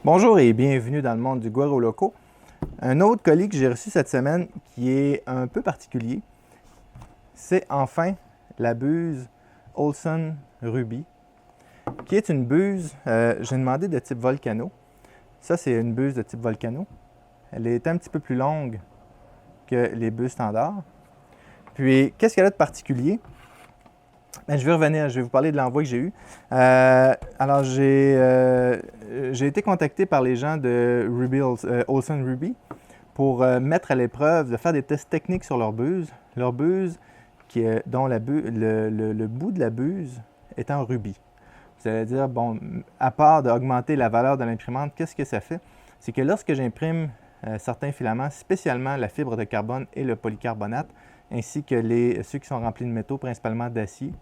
Bonjour et bienvenue dans le monde du Guaro Loco. Un autre colis que j'ai reçu cette semaine qui est un peu particulier, c'est enfin la buse Olson Ruby, qui est une buse, j'ai demandé de type Volcano. Ça, c'est une buse de type Volcano. Elle est un petit peu plus longue que les buses standards. Puis, qu'est-ce qu'elle a de particulier? Ben, je vais revenir, je vais vous parler de l'envoi que j'ai eu. Alors, j'ai été contacté par les gens de Olson Ruby pour mettre à l'épreuve, de faire des tests techniques sur leur buse. Leur buse, dont le bout de la buse est en rubis. Vous allez dire, bon, à part d'augmenter la valeur de l'imprimante, qu'est-ce que ça fait? C'est que lorsque j'imprime certains filaments, spécialement la fibre de carbone et le polycarbonate, ainsi que ceux qui sont remplis de métaux, principalement d'acier,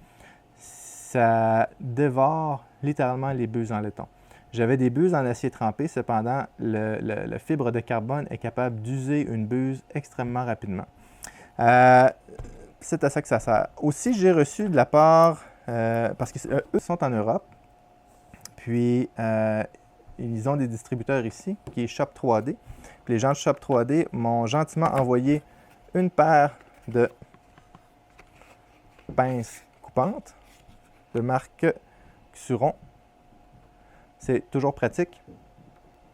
ça dévore littéralement les buses en laiton. J'avais des buses en acier trempé, cependant, la fibre de carbone est capable d'user une buse extrêmement rapidement. C'est à ça que ça sert. Aussi, j'ai reçu de la part, parce qu'eux sont en Europe, puis ils ont des distributeurs ici, qui est Shop 3D. Puis les gens de Shop 3D m'ont gentiment envoyé une paire de pinces coupantes de marque Xuron. C'est toujours pratique.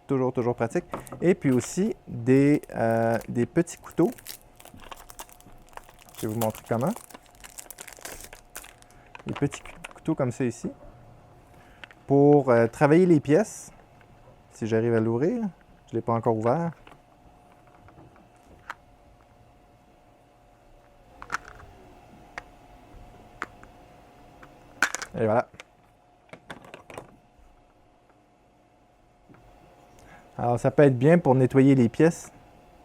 Toujours pratique. Et puis aussi des petits couteaux. Je vais vous montrer comment. Des petits couteaux comme ça ici. Pour travailler les pièces. Si j'arrive à l'ouvrir. Je ne l'ai pas encore ouvert. Et voilà. Alors, ça peut être bien pour nettoyer les pièces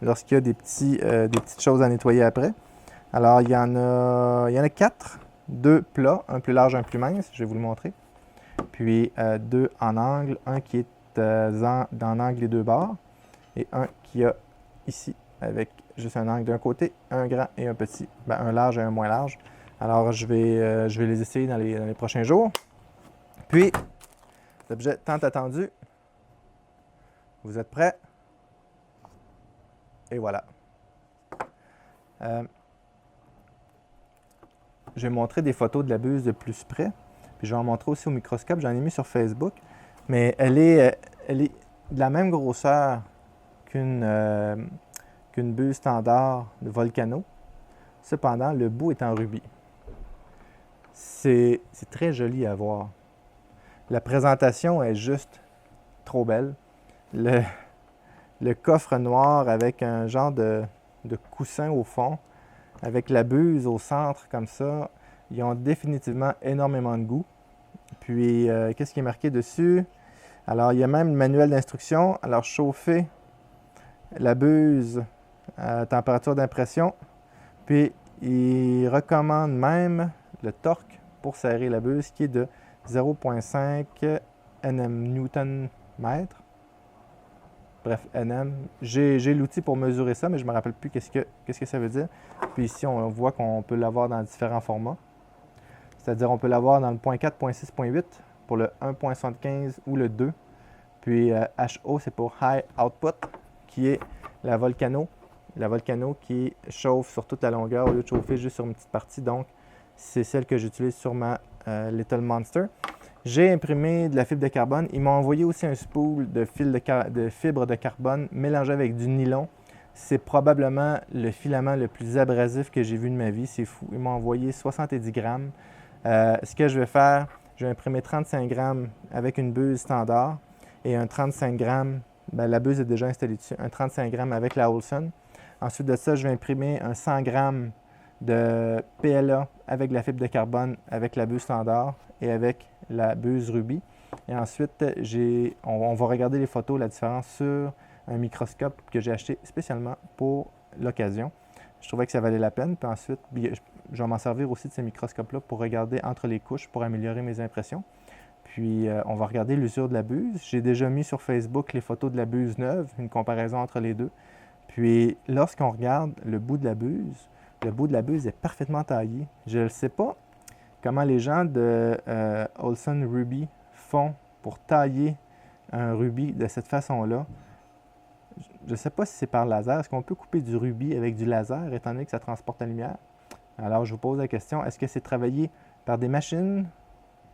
lorsqu'il y a des petites choses à nettoyer après. Alors, il y en a 4. 2 plats, un plus large, un plus mince. Je vais vous le montrer. Puis 2 en angle, un qui est dans l'angle des 2 bords et un qui a ici avec juste un angle d'un côté, un grand et un petit, un large et un moins large. Alors, je vais les essayer dans les prochains jours. Puis, l'objet tant attendu. Vous êtes prêts? Et voilà. Je vais montrer des photos de la buse de plus près. Puis, je vais en montrer aussi au microscope. J'en ai mis sur Facebook. Mais elle est de la même grosseur qu'une buse standard de Volcano. Cependant, le bout est en rubis. C'est très joli à voir. La présentation est juste trop belle. Le coffre noir avec un genre de coussin au fond, avec la buse au centre comme ça, ils ont définitivement énormément de goût. Puis, qu'est-ce qui est marqué dessus? Alors, il y a même le manuel d'instruction. Alors, chauffer la buse à température d'impression. Puis, il recommande même le torque pour serrer la buse qui est de 0,5 Nm. Bref, Nm. J'ai l'outil pour mesurer ça, mais je ne me rappelle plus qu'est-ce que ça veut dire. Puis ici, on voit qu'on peut l'avoir dans différents formats. C'est-à-dire, on peut l'avoir dans le 0.4, 0.6, 0.8 pour le 1.75 ou le 2. Puis HO, c'est pour High Output, qui est la Volcano. La Volcano qui chauffe sur toute la longueur au lieu de chauffer juste sur une petite partie. Donc, c'est celle que j'utilise sur ma Little Monster. J'ai imprimé de la fibre de carbone. Ils m'ont envoyé aussi un spool de fibre de carbone mélangé avec du nylon. C'est probablement le filament le plus abrasif que j'ai vu de ma vie. C'est fou. Ils m'ont envoyé 70 grammes. Ce que je vais faire, je vais imprimer 35 grammes avec une buse standard et un 35 grammes, la buse est déjà installée dessus, un 35 grammes avec la Olson. Ensuite de ça, je vais imprimer un 100 grammes de PLA avec la fibre de carbone, avec la buse standard et avec la buse Ruby. Et ensuite, on va regarder les photos, la différence sur un microscope que j'ai acheté spécialement pour l'occasion. Je trouvais que ça valait la peine. Puis ensuite, je vais m'en servir aussi de ces microscopes-là pour regarder entre les couches pour améliorer mes impressions. Puis, on va regarder l'usure de la buse. J'ai déjà mis sur Facebook les photos de la buse neuve, une comparaison entre les deux. Puis, lorsqu'on regarde le bout de la buse est parfaitement taillé. Je ne sais pas comment les gens de Olson Ruby font pour tailler un rubis de cette façon-là, je ne sais pas si c'est par laser. Est-ce qu'on peut couper du rubis avec du laser, étant donné que ça transporte la lumière? Alors, je vous pose la question, est-ce que c'est travaillé par des machines?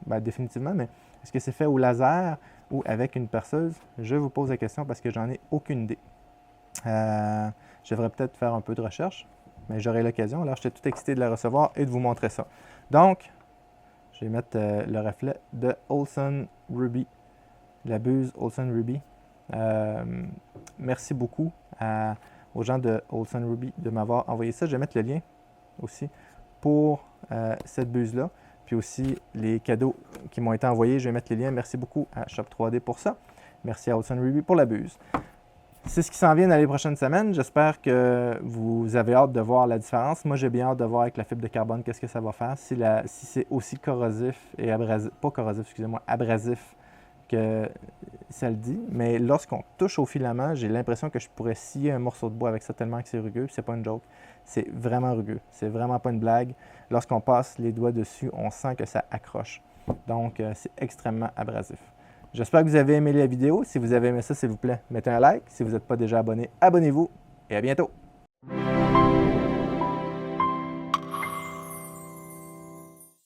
Bien, définitivement, mais est-ce que c'est fait au laser ou avec une perceuse? Je vous pose la question parce que j'en ai aucune idée. Je devrais peut-être faire un peu de recherche, mais j'aurai l'occasion. Alors, j'étais tout excité de la recevoir et de vous montrer ça. Donc, je vais mettre le reflet de Olsson Ruby, la buse Olsson Ruby. Merci beaucoup aux gens de Olsson Ruby de m'avoir envoyé ça. Je vais mettre le lien aussi pour cette buse-là. Puis aussi les cadeaux qui m'ont été envoyés, je vais mettre les liens. Merci beaucoup à Shop3D pour ça. Merci à Olsson Ruby pour la buse. C'est ce qui s'en vient dans les prochaines semaines. J'espère que vous avez hâte de voir la différence. Moi, j'ai bien hâte de voir avec la fibre de carbone qu'est-ce que ça va faire. Si c'est aussi corrosif et abrasif, pas corrosif, excusez-moi, abrasif que ça le dit. Mais lorsqu'on touche au filament, j'ai l'impression que je pourrais scier un morceau de bois avec ça tellement que c'est rugueux. C'est pas une joke. C'est vraiment rugueux. C'est vraiment pas une blague. Lorsqu'on passe les doigts dessus, on sent que ça accroche. Donc, c'est extrêmement abrasif. J'espère que vous avez aimé la vidéo. Si vous avez aimé ça, s'il vous plaît, mettez un like. Si vous n'êtes pas déjà abonné, abonnez-vous et à bientôt.